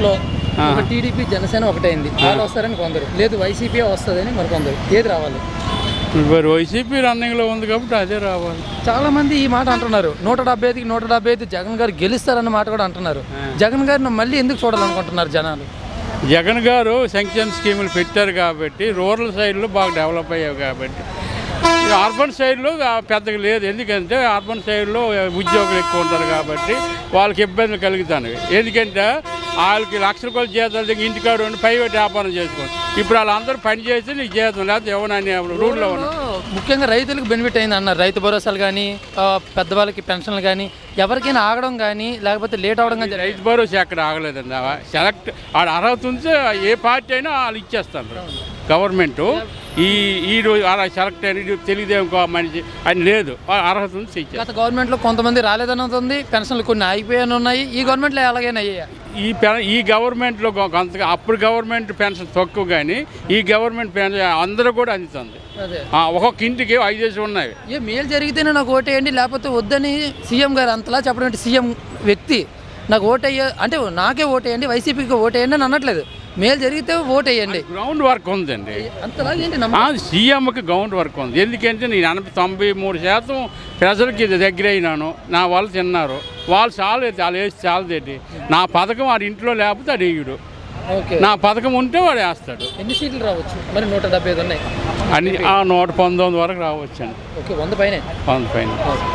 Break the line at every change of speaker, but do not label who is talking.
లో ఒక టీడీపీ జనసేన ఒకటైంది, వాళ్ళు వస్తారని కొందరు, లేదు వైసీపీ వస్తుందని మరి కొందరు. ఏది రావాలి?
మరి వైసీపీ రన్నింగ్లో ఉంది కాబట్టి అదే రావాలి.
చాలా మంది ఈ మాట అంటున్నారు, 175 జగన్ గారు గెలుస్తారన్న మాట కూడా అంటున్నారు. జగన్ గారిని మళ్ళీ ఎందుకు చూడాలనుకుంటున్నారు జనాలు?
జగన్ గారు సంక్షేమ స్కీములు పెట్టారు కాబట్టి, రూరల్ సైడ్లో బాగా డెవలప్ అయ్యాయి కాబట్టి. అర్బన్ సైడ్లో పెద్దగా లేదు, ఎందుకంటే అర్బన్ సైడ్లో ఉద్యోగులు ఎక్కువ ఉంటారు కాబట్టి వాళ్ళకి ఇబ్బందులు కలుగుతాయి. ఎందుకంటే వాళ్ళకి లక్షల కొద్ది జీతాలు దగ్గర ఇంటికాడు ఉండి ప్రైవేట్ వ్యాపారం చేసుకోండి. ఇప్పుడు వాళ్ళందరూ పని చేసి నీకు జీతం లేకపోతే ఎవరని రూల్లో ఉన్నారు.
ముఖ్యంగా రైతులకు బెనిఫిట్ అయింది అన్నారు. రైతు భరోసాలు కానీ, పెద్దవాళ్ళకి పెన్షన్లు కానీ, ఎవరికైనా ఆగడం కానీ లేకపోతే లేట్ అవడం కానీ.
రైతు భరోసా ఎక్కడ ఆగలేదండి. సెలెక్ట్ ఆడ అర్హత ఉంటే ఏ పార్టీ అయినా వాళ్ళు ఇచ్చేస్తారు. గవర్నమెంటు ఈ రోజు అలా సెలెక్ట్ అయిన తెలియదేం మనిషి అని లేదు, అర్హత ఉంది ఇచ్చారు.
గత గవర్నమెంట్లో కొంతమంది రాలేదని ఉంది, పెన్షన్లు కొన్ని ఆగిపోయాను ఉన్నాయి. ఈ గవర్నమెంట్లో ఎలాగైనా అయ్యాయి.
ఈ గవర్నమెంట్లో కొంతగా అప్పుడు గవర్నమెంట్ పెన్షన్ తక్కువ, కానీ ఈ గవర్నమెంట్ పెన్షన్ అందరూ కూడా అందుతుంది. ఒక్కొక్క ఇంటికి 5 ఉన్నాయి.
ఏ మేలు జరిగితేనే నాకు ఓటేయండి లేకపోతే వద్దని సీఎం గారు అంతలా చెప్పడం. సీఎం వ్యక్తి నాకు ఓటేయ అంటే నాకే ఓటేయండి, వైసీపీకి ఓటేయండి అని అనట్లేదు. మేలు జరిగితే ఓటేయండి.
గ్రౌండ్ వర్క్ ఉందండి.
అంతలా ఏంటి
సీఎంకి గ్రౌండ్ వర్క్ ఉంది. ఎందుకంటే నేను 93% ప్రజలకి దగ్గర అయినాను, నా వాళ్ళు తిన్నారు, వాళ్ళు చాలేదు, వాళ్ళు వేసి చాలదేంటి. నా పథకం వాడి ఇంట్లో లేకపోతే అది వేయడు, నా పథకం ఉంటే వాడు వేస్తాడు.
ఎన్ని సీట్లు రావచ్చు మరి? 175 ఉన్నాయి.
అన్ని 119 వరకు రావచ్చు అండి.
100 పైన.